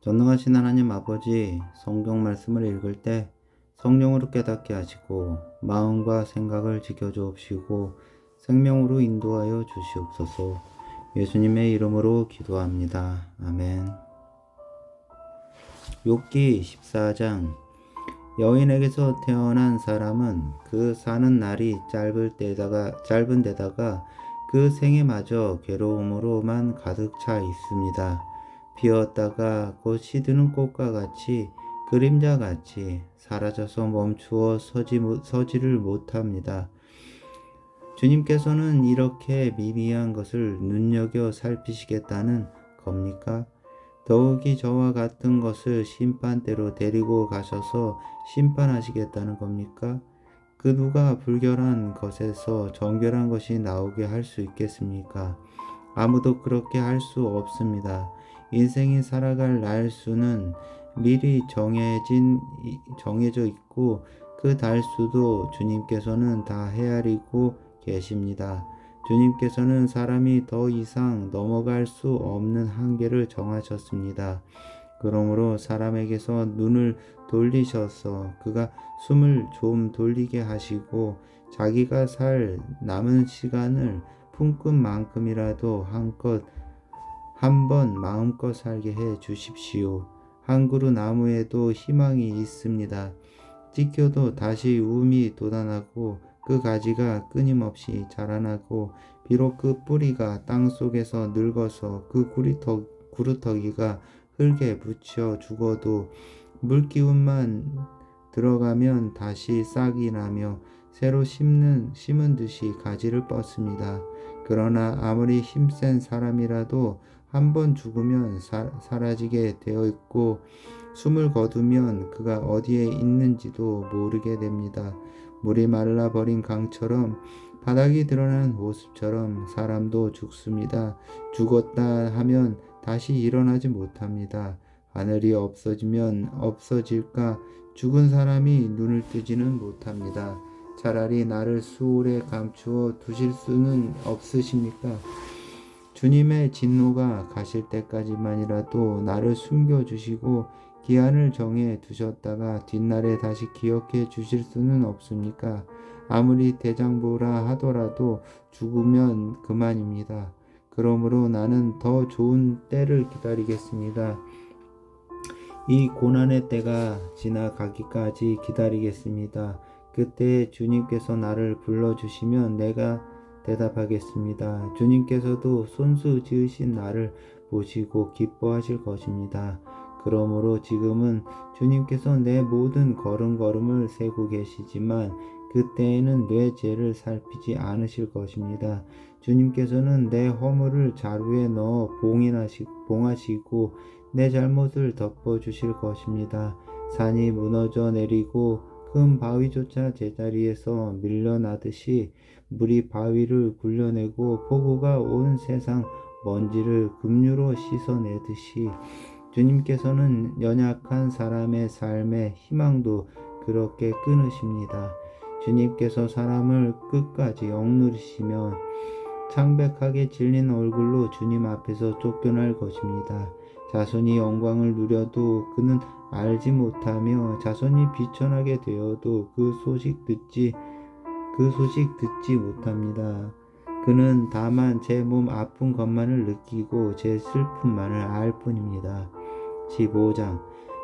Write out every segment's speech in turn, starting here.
전능하신 하나님 아버지, 성경 말씀을 읽을 때 성령으로 깨닫게 하시고 마음과 생각을 지켜주옵시고 생명으로 인도하여 주시옵소서. 예수님의 이름으로 기도합니다. 아멘. 욥기 14장. 여인에게서 태어난 사람은 그 사는 날이 짧은 데다가 그 생애마저 괴로움으로만 가득 차 있습니다. 피었다가 곧 시드는 꽃과 같이 그림자같이 사라져서 멈추어 서지를 못합니다. 주님께서는 이렇게 미미한 것을 눈여겨 살피시겠다는 겁니까? 더욱이 저와 같은 것을 심판대로 데리고 가셔서 심판하시겠다는 겁니까? 그 누가 불결한 것에서 정결한 것이 나오게 할 수 있겠습니까? 아무도 그렇게 할 수 없습니다. 인생이 살아갈 날수는 미리 정해져 있고 그 달수도 주님께서는 다 헤아리고 계십니다. 주님께서는 사람이 더 이상 넘어갈 수 없는 한계를 정하셨습니다. 그러므로 사람에게서 눈을 돌리셔서 그가 숨을 좀 돌리게 하시고 자기가 살 남은 시간을 품끝만큼이라도 한번 마음껏 살게 해 주십시오. 한 그루 나무에도 희망이 있습니다. 찍혀도 다시 움이 돋아나고 그 가지가 끊임없이 자라나고 비록 그 뿌리가 땅속에서 늙어서 그 구루터기가 흙에 묻혀 죽어도 물기운만 들어가면 다시 싹이 나며 새로 심은 듯이 가지를 뻗습니다. 그러나 아무리 힘센 사람이라도 한번 죽으면 사라지게 되어 있고 숨을 거두면 그가 어디에 있는지도 모르게 됩니다. 물이 말라버린 강처럼 바닥이 드러난 모습처럼 사람도 죽습니다. 죽었다 하면 다시 일어나지 못합니다. 하늘이 없어지면 없어질까 죽은 사람이 눈을 뜨지는 못합니다. 차라리 나를 수월에 감추어 두실 수는 없으십니까? 주님의 진노가 가실 때까지만이라도 나를 숨겨주시고 기한을 정해 두셨다가 뒷날에 다시 기억해 주실 수는 없습니까? 아무리 대장부라 하더라도 죽으면 그만입니다. 그러므로 나는 더 좋은 때를 기다리겠습니다. 이 고난의 때가 지나가기까지 기다리겠습니다. 그때 주님께서 나를 불러주시면 내가 대답하겠습니다. 주님께서도 손수 지으신 나를 보시고 기뻐하실 것입니다. 그러므로 지금은 주님께서 내 모든 걸음걸음을 세고 계시지만 그때에는 내 죄를 살피지 않으실 것입니다. 주님께서는 내 허물을 자루에 넣어 봉하시고 내 잘못을 덮어주실 것입니다. 산이 무너져 내리고 큰 바위조차 제자리에서 밀려나듯이 물이 바위를 굴려내고 폭우가 온 세상 먼지를 급류로 씻어내듯이 주님께서는 연약한 사람의 삶의 희망도 그렇게 끊으십니다. 주님께서 사람을 끝까지 억누르시면 창백하게 질린 얼굴로 주님 앞에서 쫓겨날 것입니다. 자손이 영광을 누려도 그는 알지 못하며 자손이 비천하게 되어도 그 소식 듣지 못합니다. 그는 다만 제 몸 아픈 것만을 느끼고 제 슬픔만을 알 뿐입니다. 15장.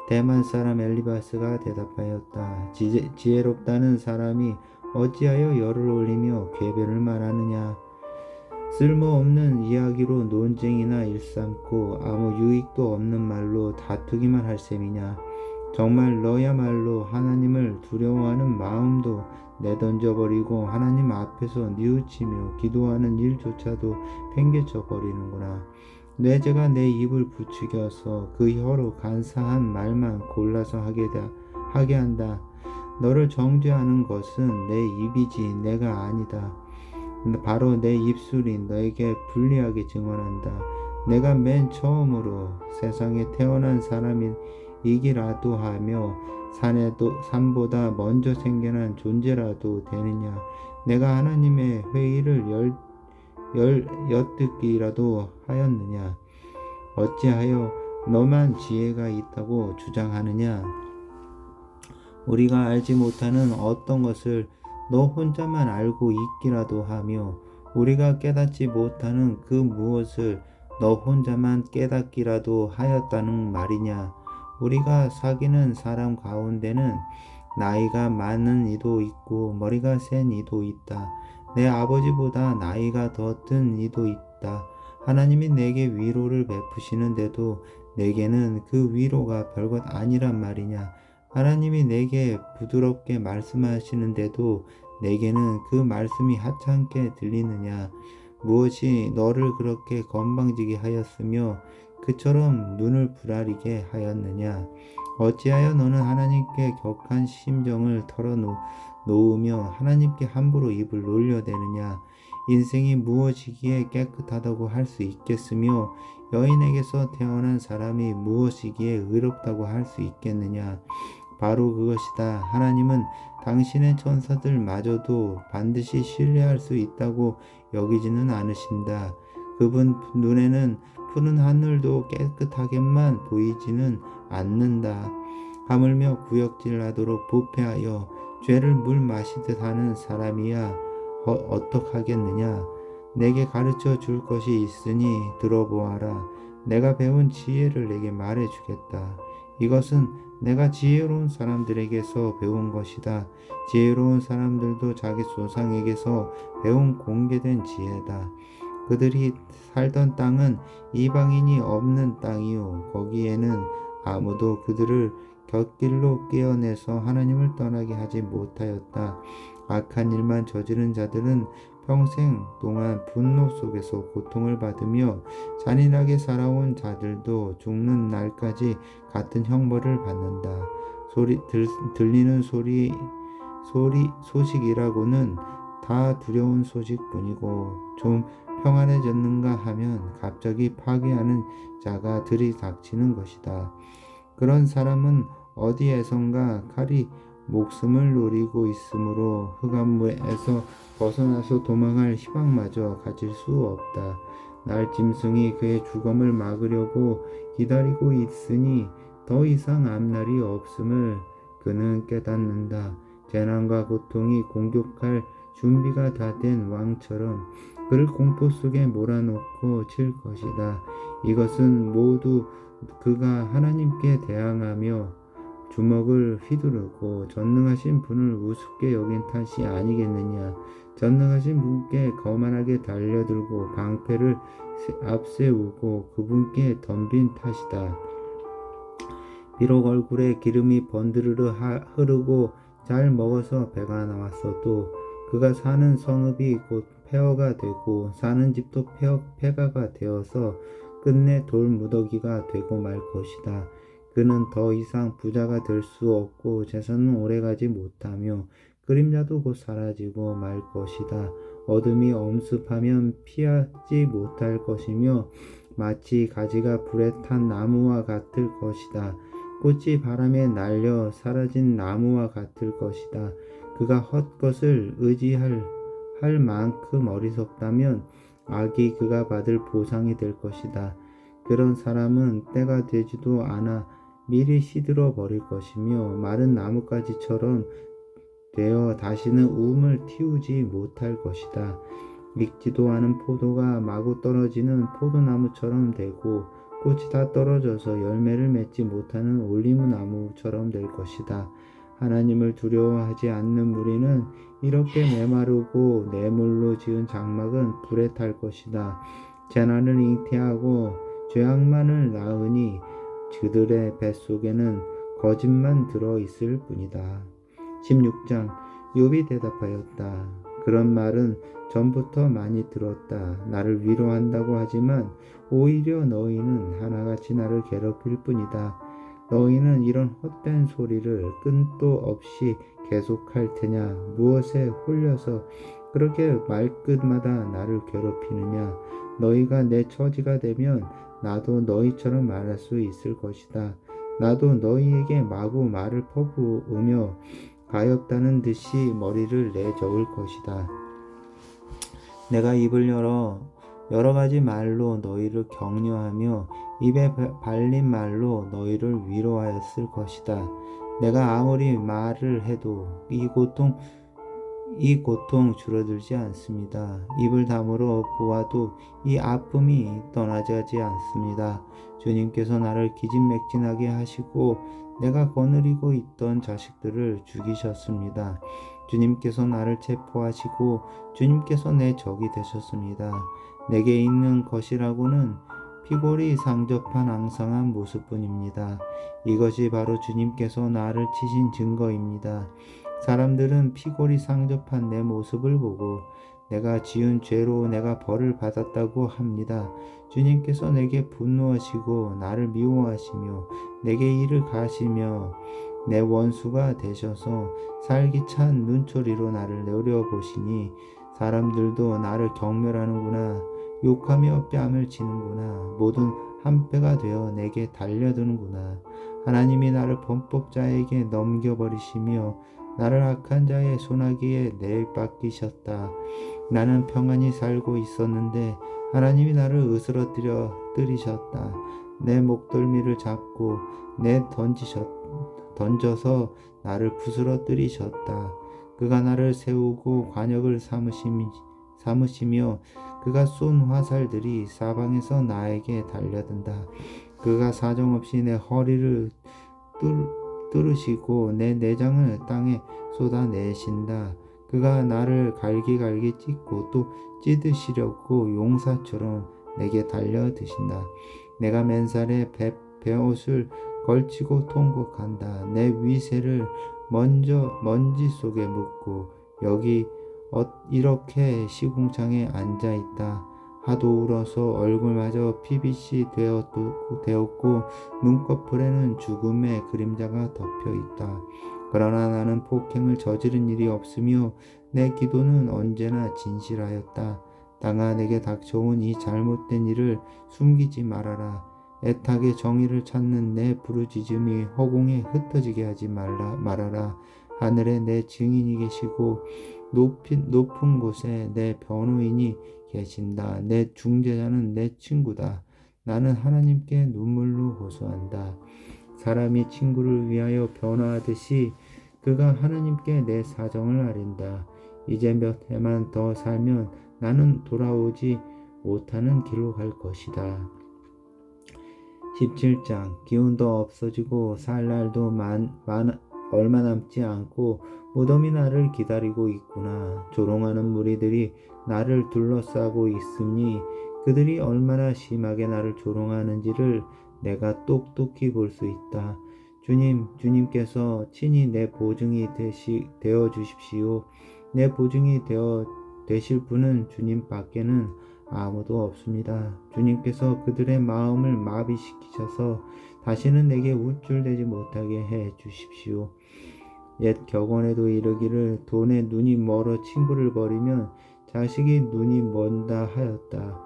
대만 사람 엘리바스가 대답하였다. 지혜롭다는 사람이 어찌하여 열을 올리며 궤변을 말하느냐. 쓸모없는 이야기로 논쟁이나 일삼고 아무 유익도 없는 말로 다투기만 할 셈이냐. 정말 너야말로 하나님을 두려워하는 마음도 내던져버리고 하나님 앞에서 뉘우치며 기도하는 일조차도 팽개쳐 버리는구나. 내 죄가 내 입을 부추겨서 그 혀로 간사한 말만 골라서 하게 한다. 너를 정죄하는 것은 내 입이지 내가 아니다. 바로 내 입술이 너에게 불리하게 증언한다. 내가 맨 처음으로 세상에 태어난 사람이기라도 하며 산보다 먼저 생겨난 존재라도 되느냐. 내가 하나님의 회의를 엿듣기라도 하였느냐. 어찌하여 너만 지혜가 있다고 주장하느냐? 우리가 알지 못하는 어떤 것을 너 혼자만 알고 있기라도 하며 우리가 깨닫지 못하는 그 무엇을 너 혼자만 깨닫기라도 하였다는 말이냐? 우리가 사귀는 사람 가운데는 나이가 많은 이도 있고 머리가 센 이도 있다. 내 아버지보다 나이가 더 든 이도 있다. 하나님이 내게 위로를 베푸시는데도 내게는 그 위로가 별것 아니란 말이냐? 하나님이 내게 부드럽게 말씀하시는데도 내게는 그 말씀이 하찮게 들리느냐? 무엇이 너를 그렇게 건방지게 하였으며 그처럼 눈을 부라리게 하였느냐? 어찌하여 너는 하나님께 격한 심정을 털어놓으며 하나님께 함부로 입을 놀려대느냐? 인생이 무엇이기에 깨끗하다고 할 수 있겠으며 여인에게서 태어난 사람이 무엇이기에 의롭다고 할 수 있겠느냐? 바로 그것이다. 하나님은 당신의 천사들마저도 반드시 신뢰할 수 있다고 여기지는 않으신다. 그분 눈에는 푸른 하늘도 깨끗하게만 보이지는 않는다. 하물며 구역질하도록 부패하여 죄를 물 마시듯 하는 사람이야 어떡하겠느냐? 내게 가르쳐 줄 것이 있으니 들어보아라. 내가 배운 지혜를 내게 말해 주겠다. 이것은 내가 지혜로운 사람들에게서 배운 것이다. 지혜로운 사람들도 자기 조상에게서 배운 공개된 지혜다. 그들이 살던 땅은 이방인이 없는 땅이요 거기에는 아무도 그들을 곁길로 깨어내서 하나님을 떠나게 하지 못하였다. 악한 일만 저지른 자들은 평생 동안 분노 속에서 고통을 받으며 잔인하게 살아온 자들도 죽는 날까지 같은 형벌을 받는다. 들리는 소식이라고는 다 두려운 소식뿐이고 좀 평안해졌는가 하면 갑자기 파괴하는 자가 들이닥치는 것이다. 그런 사람은 어디에선가 칼이 목숨을 노리고 있으므로 흑암에서 벗어나서 도망할 희망마저 가질 수 없다. 날짐승이 그의 죽음을 막으려고 기다리고 있으니 더 이상 앞날이 없음을 그는 깨닫는다. 재난과 고통이 공격할 준비가 다 된 왕처럼 그를 공포 속에 몰아넣고 칠 것이다. 이것은 모두 그가 하나님께 대항하며 주먹을 휘두르고 전능하신 분을 우습게 여긴 탓이 아니겠느냐. 전능하신 분께 거만하게 달려들고 방패를 앞세우고 그분께 덤빈 탓이다. 비록 얼굴에 기름이 번드르르 흐르고 잘 먹어서 배가 나왔어도 그가 사는 성읍이 곧 폐허가 되고 사는 집도 폐가가 되어서 끝내 돌무더기가 되고 말 것이다. 그는 더 이상 부자가 될 수 없고 재산은 오래가지 못하며 그림자도 곧 사라지고 말 것이다. 어둠이 엄습하면 피하지 못할 것이며 마치 가지가 불에 탄 나무와 같을 것이다. 꽃이 바람에 날려 사라진 나무와 같을 것이다. 그가 헛것을 의지할 만큼 어리석다면 악이 그가 받을 보상이 될 것이다. 그런 사람은 때가 되지도 않아 미리 시들어 버릴 것이며 마른 나뭇가지처럼 되어 다시는 우음을 틔우지 못할 것이다. 익지도 않은 포도가 마구 떨어지는 포도나무처럼 되고 꽃이 다 떨어져서 열매를 맺지 못하는 올리브나무처럼 될 것이다. 하나님을 두려워하지 않는 무리는 이렇게 메마르고 뇌물로 지은 장막은 불에 탈 것이다. 재난을 잉태하고 죄악만을 낳으니 그들의 뱃속에는 거짓만 들어 있을 뿐이다. 16장 욥이 대답하였다. 그런 말은 전부터 많이 들었다. 나를 위로한다고 하지만 오히려 너희는 하나같이 나를 괴롭힐 뿐이다. 너희는 이런 헛된 소리를 끈도 없이 계속할 테냐? 무엇에 홀려서 그렇게 말끝마다 나를 괴롭히느냐? 너희가 내 처지가 되면 나도 너희처럼 말할 수 있을 것이다. 나도 너희에게 마구 말을 퍼부으며 가엾다는 듯이 머리를 내저을 것이다. 내가 입을 열어 여러 가지 말로 너희를 격려하며 입에 발린 말로 너희를 위로하였을 것이다. 내가 아무리 말을 해도 이 고통 줄어들지 않습니다. 입을 다물어 보아도 이 아픔이 떠나지 않습니다. 주님께서 나를 기진맥진하게 하시고 내가 거느리고 있던 자식들을 죽이셨습니다. 주님께서 나를 체포하시고 주님께서 내 적이 되셨습니다. 내게 있는 것이라고는 피골이 상접한 앙상한 모습뿐입니다. 이것이 바로 주님께서 나를 치신 증거입니다. 사람들은 피골이 상접한 내 모습을 보고 내가 지은 죄로 내가 벌을 받았다고 합니다. 주님께서 내게 분노하시고 나를 미워하시며 내게 일을 가시며 내 원수가 되셔서 살기찬 눈초리로 나를 노려보시니 사람들도 나를 경멸하는구나, 욕하며 뺨을 치는구나, 모든 한패가 되어 내게 달려드는구나. 하나님이 나를 범법자에게 넘겨버리시며 나를 악한 자의 소나기에 내맡기셨다. 나는 평안히 살고 있었는데 하나님이 나를 으스러뜨려 뜨리셨다. 내 목덜미를 잡고 던져서 나를 부스러뜨리셨다. 그가 나를 세우고 관역을 삼으시며 그가 쏜 화살들이 사방에서 나에게 달려든다. 그가 사정없이 내 허리를 뚫으시고 내 내장을 땅에 쏟아내신다. 그가 나를 갈기갈기 찢고 또 찢으시려고 용사처럼 내게 달려드신다. 내가 맨살에 베옷을 걸치고 통곡한다. 내 위세를 먼지 속에 묻고 여기 이렇게 시궁창에 앉아있다. 하도 울어서 얼굴마저 피빛이 되었고 눈꺼풀에는 죽음의 그림자가 덮여있다. 그러나 나는 폭행을 저지른 일이 없으며 내 기도는 언제나 진실하였다. 땅아, 내게 닥쳐온 이 잘못된 일을 숨기지 말아라. 애타게 정의를 찾는 내 부르짖음이 허공에 흩어지게 하지 말아라. 하늘에 내 증인이 계시고 높은 곳에 내 변호인이 계신다. 내 중재자는 내 친구다. 나는 하나님께 눈물로 호소한다. 사람이 친구를 위하여 변호하듯이 그가 하나님께 내 사정을 아린다. 이제 몇 해만 더 살면 나는 돌아오지 못하는 길로 갈 것이다. 17장. 기운도 없어지고 살 날도 얼마 남지 않고 무덤이 나를 기다리고 있구나. 조롱하는 무리들이 나를 둘러싸고 있으니 그들이 얼마나 심하게 나를 조롱하는지를 내가 똑똑히 볼 수 있다. 주님께서 친히 내 보증이 되어 주십시오. 내 보증이 되실 분은 주님밖에는 아무도 없습니다. 주님께서 그들의 마음을 마비시키셔서 다시는 내게 우쭐대지 못하게 해 주십시오. 옛 격언에도 이르기를 돈에 눈이 멀어 친구를 버리면 자식이 눈이 먼다 하였다.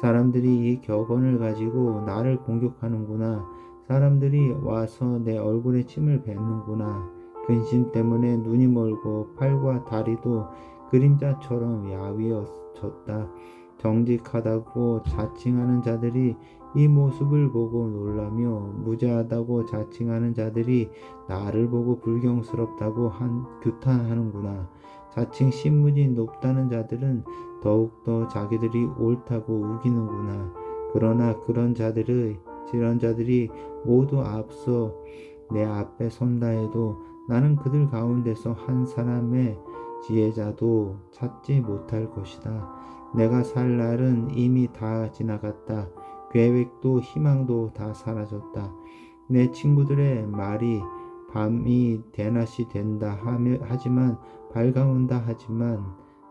사람들이 이 격언을 가지고 나를 공격하는구나. 사람들이 와서 내 얼굴에 침을 뱉는구나. 근심 때문에 눈이 멀고 팔과 다리도 그림자처럼 야위어졌다. 정직하다고 자칭하는 자들이 이 모습을 보고 놀라며 무죄하다고 자칭하는 자들이 나를 보고 불경스럽다고 규탄하는구나. 자칭 신분이 높다는 자들은 더욱더 자기들이 옳다고 우기는구나. 그러나 그런 자들이 모두 앞서 내 앞에 선다 해도 나는 그들 가운데서 한 사람의 지혜자도 찾지 못할 것이다. 내가 살 날은 이미 다 지나갔다. 계획도 희망도 다 사라졌다. 내 친구들의 말이 밤이 대낮이 된다 하지만 밝아온다 하지만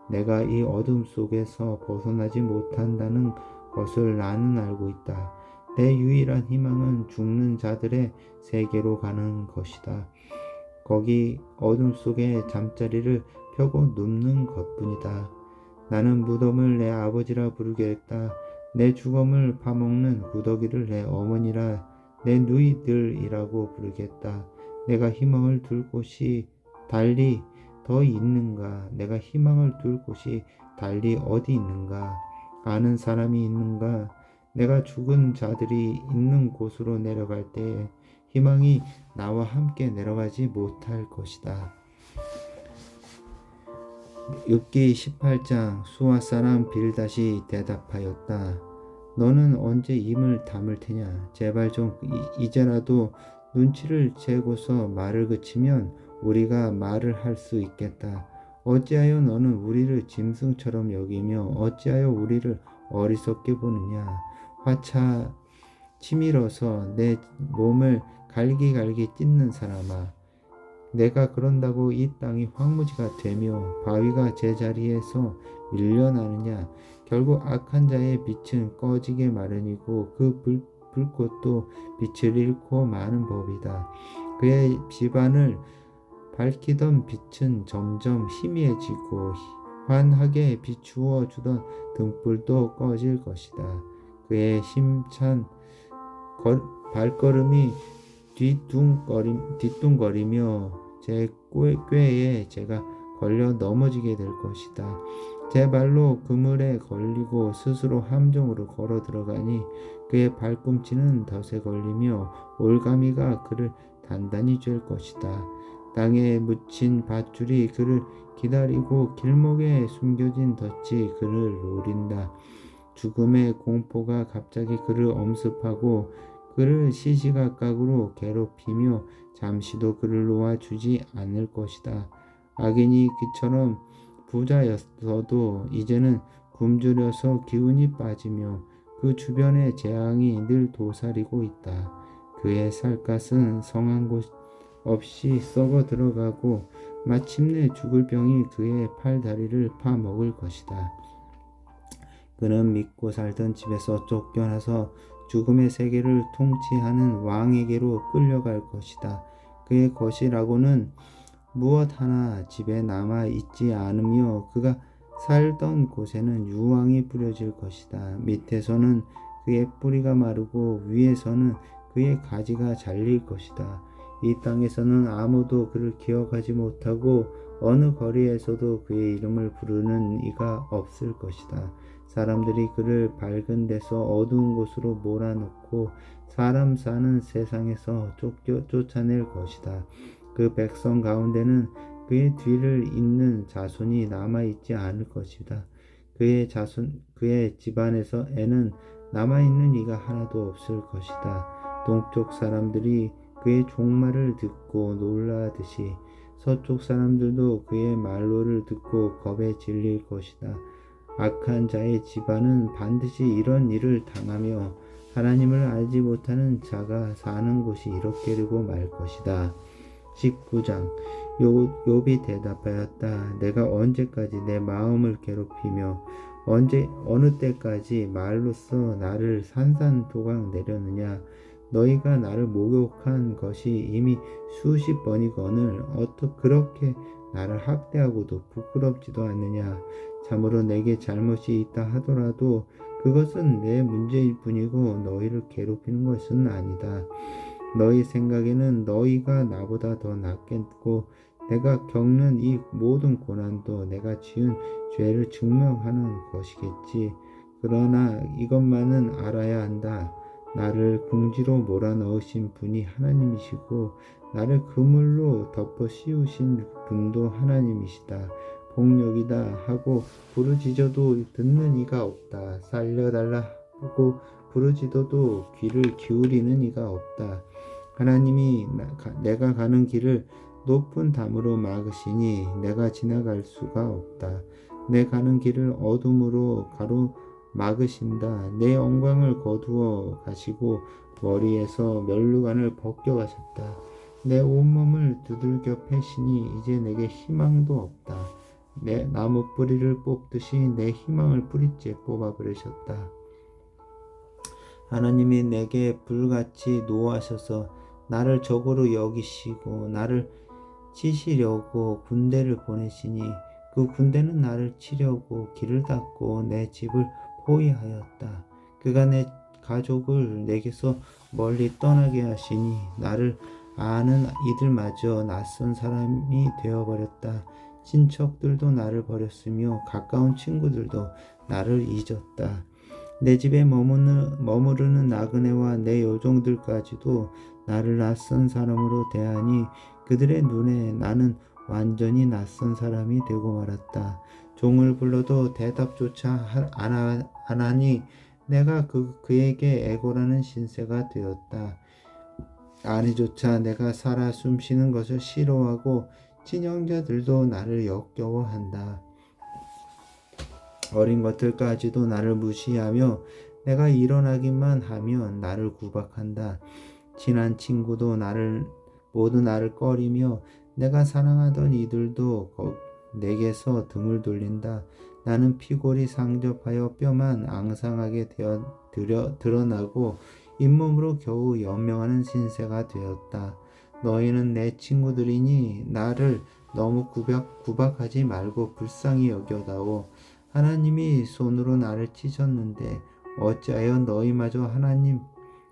내가 이 어둠 속에서 벗어나지 못한다는 것을 나는 알고 있다. 내 유일한 희망은 죽는 자들의 세계로 가는 것이다. 거기 어둠 속에 잠자리를 펴고 눕는 것뿐이다. 나는 무덤을 내 아버지라 부르겠다. 내 죽음을 파먹는 구더기를 내 어머니라 내 누이들이라고 부르겠다. 내가 희망을 둘 곳이 달리 더 있는가? 내가 희망을 둘 곳이 달리 어디 있는가? 아는 사람이 있는가? 내가 죽은 자들이 있는 곳으로 내려갈 때에 희망이 나와 함께 내려가지 못할 것이다. 욥기 18장. 수아 사람 빌닷이 대답하였다. 너는 언제 입을 다물 테냐? 제발 좀 이제라도 눈치를 채고서 말을 그치면 우리가 말을 할 수 있겠다. 어찌하여 너는 우리를 짐승처럼 여기며 어찌하여 우리를 어리석게 보느냐? 화차 치밀어서 내 몸을 갈기갈기 찢는 사람아, 내가 그런다고 이 땅이 황무지가 되며 바위가 제자리에서 밀려나느냐? 결국 악한 자의 빛은 꺼지게 마련이고 그 불꽃도 빛을 잃고 마는 법이다. 그의 집안을 밝히던 빛은 점점 희미해지고 환하게 비추어 주던 등불도 꺼질 것이다. 그의 힘찬 발걸음이 뒤뚱거리며 제 꾀에 제가 걸려 넘어지게 될 것이다. 제 발로 그물에 걸리고 스스로 함정으로 걸어 들어가니 그의 발꿈치는 덫에 걸리며 올가미가 그를 단단히 쥘 것이다. 땅에 묻힌 밧줄이 그를 기다리고 길목에 숨겨진 덫이 그를 노린다. 죽음의 공포가 갑자기 그를 엄습하고 그를 시시각각으로 괴롭히며 잠시도 그를 놓아주지 않을 것이다. 악인이 그처럼 부자였어도 이제는 굶주려서 기운이 빠지며 그 주변에 재앙이 늘 도사리고 있다. 그의 살갗은 성한 곳 없이 썩어 들어가고 마침내 죽을 병이 그의 팔다리를 파먹을 것이다. 그는 믿고 살던 집에서 쫓겨나서 죽음의 세계를 통치하는 왕에게로 끌려갈 것이다. 그의 것이라고는 무엇 하나 집에 남아 있지 않으며 그가 살던 곳에는 유황이 뿌려질 것이다. 밑에서는 그의 뿌리가 마르고 위에서는 그의 가지가 잘릴 것이다. 이 땅에서는 아무도 그를 기억하지 못하고 어느 거리에서도 그의 이름을 부르는 이가 없을 것이다. 사람들이 그를 밝은 데서 어두운 곳으로 몰아넣고 사람 사는 세상에서 쫓아낼 것이다. 그 백성 가운데는 그의 뒤를 잇는 자손이 남아있지 않을 것이다. 그의 집안에는 남아있는 이가 하나도 없을 것이다. 동쪽 사람들이 그의 종말을 듣고 놀라듯이 서쪽 사람들도 그의 말로를 듣고 겁에 질릴 것이다. 악한 자의 집안은 반드시 이런 일을 당하며 하나님을 알지 못하는 자가 사는 곳이 이렇게 되고 말 것이다. 19장. 욥이 대답하였다. 내가 언제까지 내 마음을 괴롭히며 어느 때까지 말로써 나를 산산조각 내려느냐? 너희가 나를 목욕한 것이 이미 수십 번이거늘 그렇게 나를 학대하고도 부끄럽지도 않느냐? 참으로 내게 잘못이 있다 하더라도 그것은 내 문제일 뿐이고 너희를 괴롭히는 것은 아니다. 너희 생각에는 너희가 나보다 더 낫겠고 내가 겪는 이 모든 고난도 내가 지은 죄를 증명하는 것이겠지. 그러나 이것만은 알아야 한다. 나를 궁지로 몰아넣으신 분이 하나님이시고 나를 그물로 덮어 씌우신 분도 하나님이시다. 폭력이다 하고 부르짖어도 듣는 이가 없다. 살려달라 하고 부르짖어도 귀를 기울이는 이가 없다. 하나님이 내가 가는 길을 높은 담으로 막으시니 내가 지나갈 수가 없다. 내 가는 길을 어둠으로 가로막으신다. 내 영광을 거두어 가시고 머리에서 면류관을 벗겨 가셨다. 내 온몸을 두들겨 패시니 이제 내게 희망도 없다. 내 나무 뿌리를 뽑듯이 내 희망을 뿌리째 뽑아버리셨다. 하나님이 내게 불같이 노하셔서 나를 적으로 여기시고 나를 치시려고 군대를 보내시니 그 군대는 나를 치려고 길을 닫고 내 집을 포위하였다. 그가 내 가족을 내게서 멀리 떠나게 하시니 나를 아는 이들마저 낯선 사람이 되어버렸다. 친척들도 나를 버렸으며 가까운 친구들도 나를 잊었다. 내 집에 머무르는 나그네와 내 요종들까지도 나를 낯선 사람으로 대하니 그들의 눈에 나는 완전히 낯선 사람이 되고 말았다. 종을 불러도 대답조차 안 하니 내가 그에게 애고라는 신세가 되었다. 아내조차 내가 살아 숨쉬는 것을 싫어하고 친형제들도 나를 역겨워한다. 어린 것들까지도 나를 무시하며 내가 일어나기만 하면 나를 구박한다. 친한 친구도 모두 나를 꺼리며 내가 사랑하던 이들도 내게서 등을 돌린다. 나는 피골이 상접하여 뼈만 앙상하게 드러나고 잇몸으로 겨우 연명하는 신세가 되었다. 너희는 내 친구들이니 나를 너무 구박하지 말고 불쌍히 여겨다오. 하나님이 손으로 나를 찢었는데 어찌하여 너희마저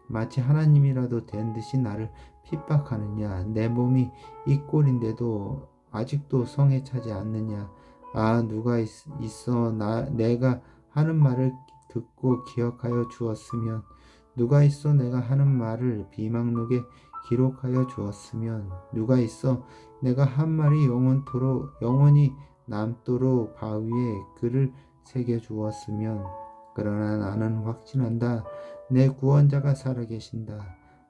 마치 하나님이라도 된 듯이 나를 핍박하느냐. 내 몸이 이 꼴인데도 아직도 성에 차지 않느냐. 누가 있어 내가 하는 말을 듣고 기억하여 주었으면, 누가 있어 내가 하는 말을 비망록에 기록하여 주었으면, 누가 있어 내가 한 말이 영원히 남도록 바위에 글을 새겨 주었으면. 그러나 나는 확신한다. 내 구원자가 살아계신다.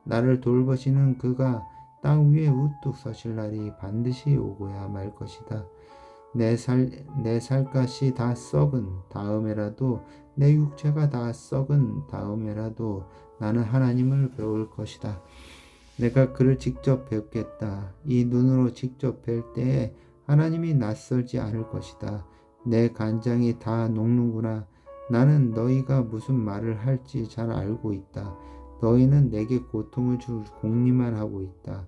나를 돌보시는 그가 땅 위에 우뚝 서실 날이 반드시 오고야 말 것이다. 내 살갗이 다 썩은 다음에라도, 내 육체가 다 썩은 다음에라도 나는 하나님을 배울 것이다. 내가 그를 직접 뵙겠다. 이 눈으로 직접 뵐 때에 하나님이 낯설지 않을 것이다. 내 간장이 다 녹는구나. 나는 너희가 무슨 말을 할지 잘 알고 있다. 너희는 내게 고통을 줄 공리만 하고 있다.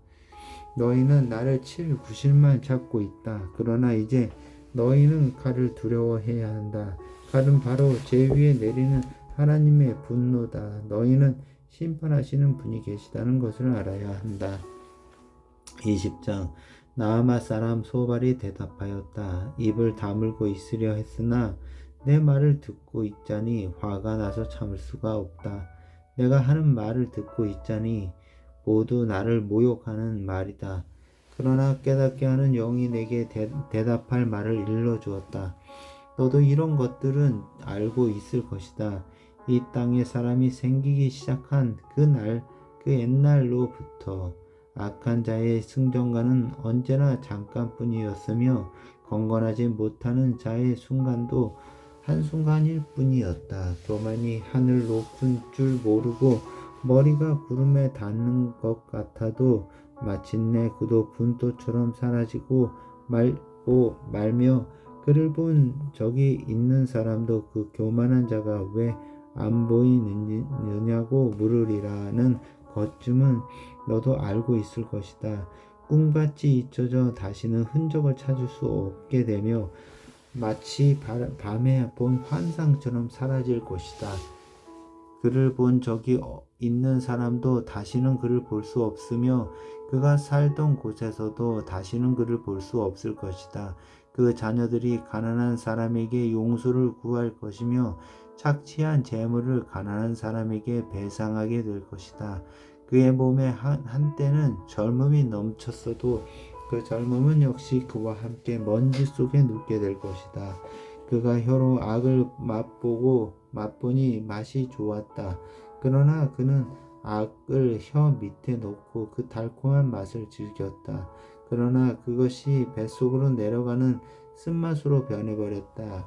너희는 나를 칠 구실만 찾고 있다. 그러나 이제 너희는 칼을 두려워해야 한다. 칼은 바로 제 위에 내리는 하나님의 분노다. 너희는 심판하시는 분이 계시다는 것을 알아야 한다. 20장. 나아마 사람 소발이 대답하였다. 입을 다물고 있으려 했으나 내 말을 듣고 있자니 화가 나서 참을 수가 없다. 내가 하는 말을 듣고 있자니 모두 나를 모욕하는 말이다. 그러나 깨닫게 하는 영이 내게 대답할 말을 일러주었다. 너도 이런 것들은 알고 있을 것이다. 이 땅에 사람이 생기기 시작한 그 옛날로부터 악한 자의 승전가는 언제나 잠깐뿐이었으며 건건하지 못하는 자의 순간도 한순간일 뿐이었다. 교만이 하늘 높은 줄 모르고 머리가 구름에 닿는 것 같아도 마침내 그도 분토처럼 사라지고 말며 그를 본 적이 있는 사람도 그 교만한 자가 왜 안 보이느냐고 물으리라는 것쯤은 너도 알고 있을 것이다. 꿈같이 잊혀져 다시는 흔적을 찾을 수 없게 되며 마치 밤에 본 환상처럼 사라질 것이다. 그를 본 적이 있는 사람도 다시는 그를 볼 수 없으며 그가 살던 곳에서도 다시는 그를 볼 수 없을 것이다. 그 자녀들이 가난한 사람에게 용서를 구할 것이며 착취한 재물을 가난한 사람에게 배상하게 될 것이다. 그의 몸에 한때는 젊음이 넘쳤어도 그 젊음은 역시 그와 함께 먼지 속에 눕게 될 것이다. 그가 혀로 악을 맛보니 맛이 좋았다. 그러나 그는 악을 혀 밑에 놓고 그 달콤한 맛을 즐겼다. 그러나 그것이 뱃속으로 내려가는 쓴맛으로 변해버렸다.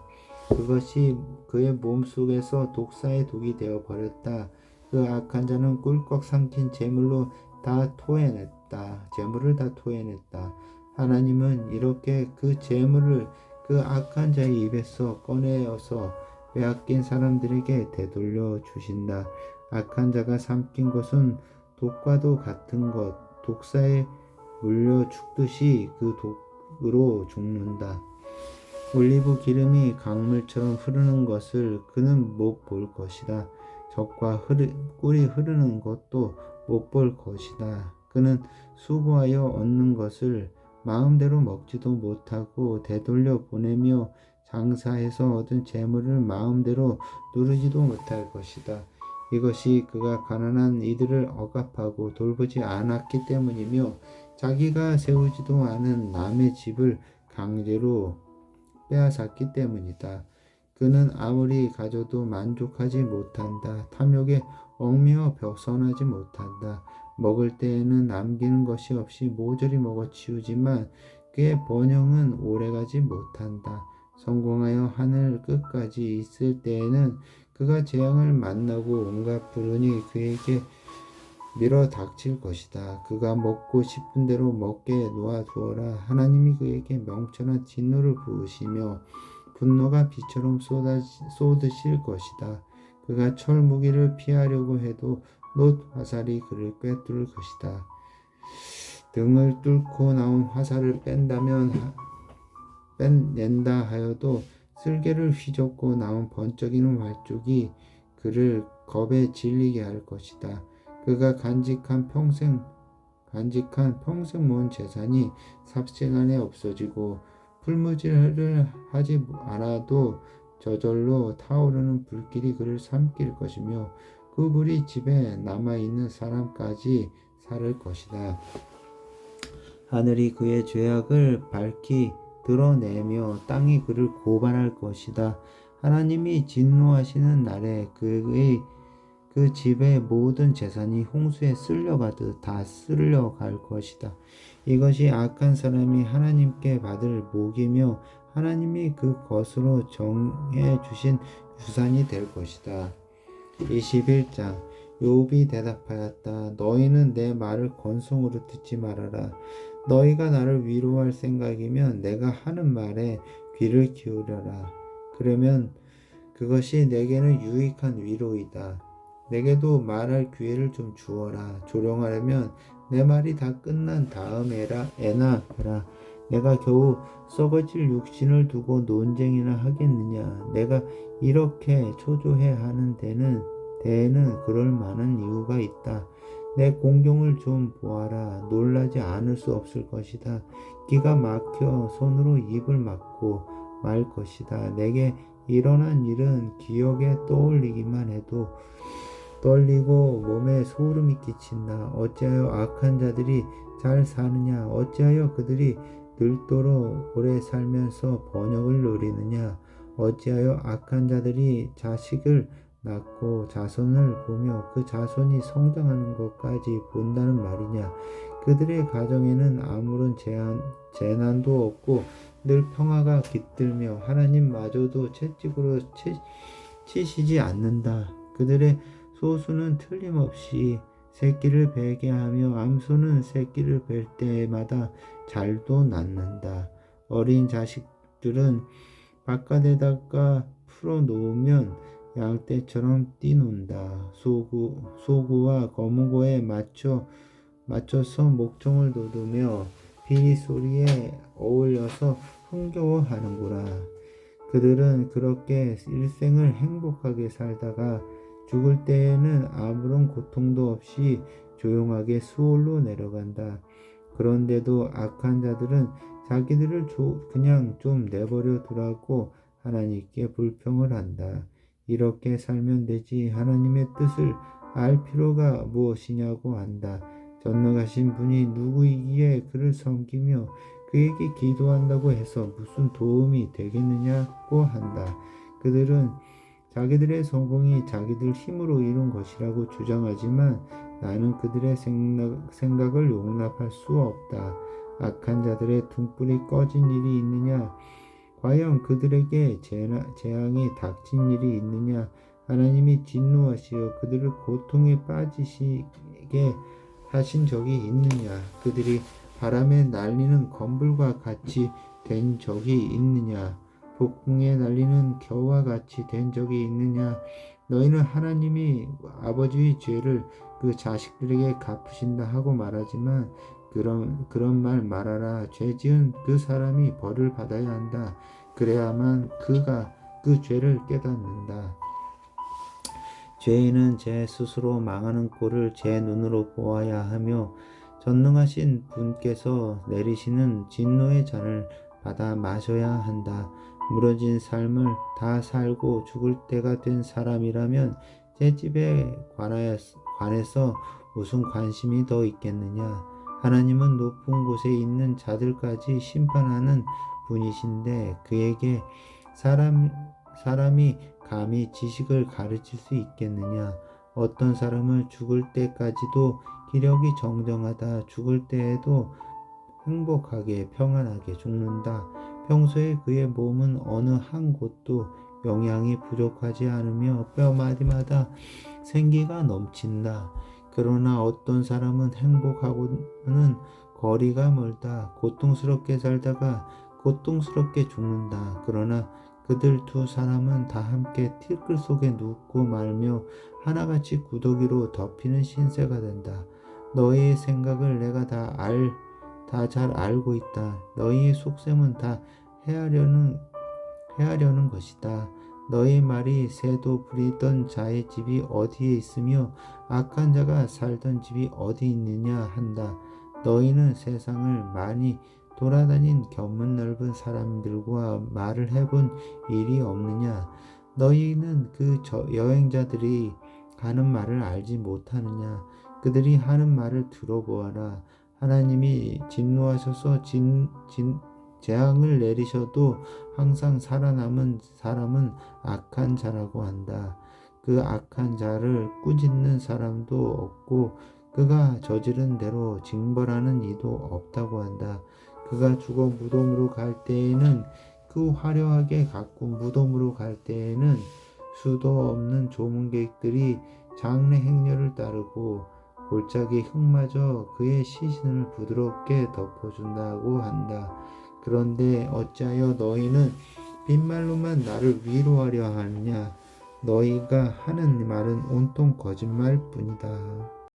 그것이 그의 몸속에서 독사의 독이 되어버렸다. 그 악한 자는 꿀꺽 삼킨 재물을 다 토해냈다. 하나님은 이렇게 그 재물을 그 악한 자의 입에서 꺼내어서 빼앗긴 사람들에게 되돌려 주신다. 악한 자가 삼킨 것은 독과도 같은 것, 독사에 물려 죽듯이 그 독으로 죽는다. 올리브 기름이 강물처럼 흐르는 것을 그는 못 볼 것이다. 젖과 꿀이 흐르는 것도 못 볼 것이다. 그는 수고하여 얻는 것을 마음대로 먹지도 못하고 되돌려 보내며 장사해서 얻은 재물을 마음대로 누르지도 못할 것이다. 이것이 그가 가난한 이들을 억압하고 돌보지 않았기 때문이며 자기가 세우지도 않은 남의 집을 강제로 빼앗았기 때문이다. 그는 아무리 가져도 만족하지 못한다. 탐욕에 얽매여 벗어나지 못한다. 먹을 때에는 남기는 것이 없이 모조리 먹어치우지만 그의 번영은 오래가지 못한다. 성공하여 하늘 끝까지 있을 때에는 그가 재앙을 만나고 온갖 불운이 그에게 밀어 닥칠 것이다. 그가 먹고 싶은 대로 먹게 놓아두어라. 하나님이 그에게 명철한 진노를 부으시며 분노가 비처럼 쏟으실 것이다. 그가 철 무기를 피하려고 해도 놋 화살이 그를 꿰뚫을 것이다. 등을 뚫고 나온 화살을 뺀낸다 하여도 쓸개를 휘젓고 나온 번쩍이는 활쪽이 그를 겁에 질리게 할 것이다. 그가 간직한 평생 모은 재산이 삽시간에 없어지고 풀무질을 하지 않아도 저절로 타오르는 불길이 그를 삼킬 것이며 그 불이 집에 남아있는 사람까지 살을 것이다. 하늘이 그의 죄악을 밝히 드러내며 땅이 그를 고발할 것이다. 하나님이 진노하시는 날에 그 집의 모든 재산이 홍수에 쓸려가듯 다 쓸려갈 것이다. 이것이 악한 사람이 하나님께 받을 목이며 하나님이 그 것으로 정해 주신 유산이 될 것이다. 21장 욥이 대답하였다. 너희는 내 말을 건성으로 듣지 말아라. 너희가 나를 위로할 생각이면 내가 하는 말에 귀를 기울여라. 그러면 그것이 내게는 유익한 위로이다. 내게도 말할 기회를 좀 주어라. 조롱하려면 내 말이 다 끝난 다음에나 해라. 내가 겨우 썩어질 육신을 두고 논쟁이나 하겠느냐. 내가 이렇게 초조해 하는 데에는 그럴 만한 이유가 있다. 내 공경을 좀 보아라. 놀라지 않을 수 없을 것이다. 기가 막혀 손으로 입을 막고 말 것이다. 내게 일어난 일은 기억에 떠올리기만 해도 떨리고 몸에 소름이 끼친다. 어찌하여 악한 자들이 잘 사느냐. 어찌하여 그들이 늙도록 오래 살면서 번영을 누리느냐. 어찌하여 악한 자들이 자식을 낳고 자손을 보며 그 자손이 성장하는 것까지 본다는 말이냐. 그들의 가정에는 아무런 재난도 없고 늘 평화가 깃들며 하나님마저도 채찍으로 치시지 않는다. 그들의 소수는 틀림없이 새끼를 베게 하며 암소는 새끼를 뵐 때마다 잘도 낳는다. 어린 자식들은 바깥에다가 풀어놓으면 양떼처럼 뛰논다. 소구와 거무고에 맞춰서 목청을 돋우며 비리 소리에 어울려서 흥겨워하는구나. 그들은 그렇게 일생을 행복하게 살다가 죽을 때에는 아무런 고통도 없이 조용하게 수월로 내려간다. 그런데도 악한 자들은 자기들을 그냥 좀 내버려 두라고 하나님께 불평을 한다. 이렇게 살면 되지 하나님의 뜻을 알 필요가 무엇이냐고 한다. 전능하신 분이 누구이기에 그를 섬기며 그에게 기도한다고 해서 무슨 도움이 되겠느냐고 한다. 그들은 자기들의 성공이 자기들 힘으로 이룬 것이라고 주장하지만 나는 그들의 생각을 용납할 수 없다. 악한 자들의 등불이 꺼진 일이 있느냐? 과연 그들에게 재앙이 닥친 일이 있느냐? 하나님이 진노하시어 그들을 고통에 빠지시게 하신 적이 있느냐? 그들이 바람에 날리는 검불과 같이 된 적이 있느냐? 폭풍에 날리는 겨와 같이 된 적이 있느냐? 너희는 하나님이 아버지의 죄를 그 자식들에게 갚으신다 하고 말하지만 그런 말 말하라. 죄 지은 그 사람이 벌을 받아야 한다. 그래야만 그가 그 죄를 깨닫는다. 죄인은 제 스스로 망하는 꼴을 제 눈으로 보아야 하며 전능하신 분께서 내리시는 진노의 잔을 받아 마셔야 한다. 무너진 삶을 다 살고 죽을 때가 된 사람이라면 제 집에 관해서 무슨 관심이 더 있겠느냐. 하나님은 높은 곳에 있는 자들까지 심판하는 분이신데 그에게 사람이 감히 지식을 가르칠 수 있겠느냐. 어떤 사람은 죽을 때까지도 기력이 정정하다 죽을 때에도 행복하게 평안하게 죽는다. 평소에 그의 몸은 어느 한 곳도 영양이 부족하지 않으며 뼈마디마다 생기가 넘친다. 그러나 어떤 사람은 행복하고는 거리가 멀다. 고통스럽게 살다가 고통스럽게 죽는다. 그러나 그들 두 사람은 다 함께 티끌 속에 눕고 말며 하나같이 구더기로 덮이는 신세가 된다. 너희의 생각을 내가 다 잘 알고 있다. 너희의 속셈은 다 헤아려는 것이다. 너희 말이 새도 부리던 자의 집이 어디에 있으며 악한 자가 살던 집이 어디 있느냐 한다. 너희는 세상을 많이 돌아다닌 견문 넓은 사람들과 말을 해본 일이 없느냐. 너희는 그 여행자들이 가는 말을 알지 못하느냐. 그들이 하는 말을 들어보아라. 하나님이 진노하셔서 재앙을 내리셔도 항상 살아남은 사람은 악한 자라고 한다. 그 악한 자를 꾸짖는 사람도 없고 그가 저지른 대로 징벌하는 이도 없다고 한다. 그가 죽어 무덤으로 갈 때에는 그 화려하게 가꾼 무덤으로 갈 때에는 수도 없는 조문객들이 장례 행렬을 따르고 골짜기 흙마저 그의 시신을 부드럽게 덮어준다고 한다. 그런데 어찌하여 너희는 빈말로만 나를 위로하려 하느냐. 너희가 하는 말은 온통 거짓말뿐이다.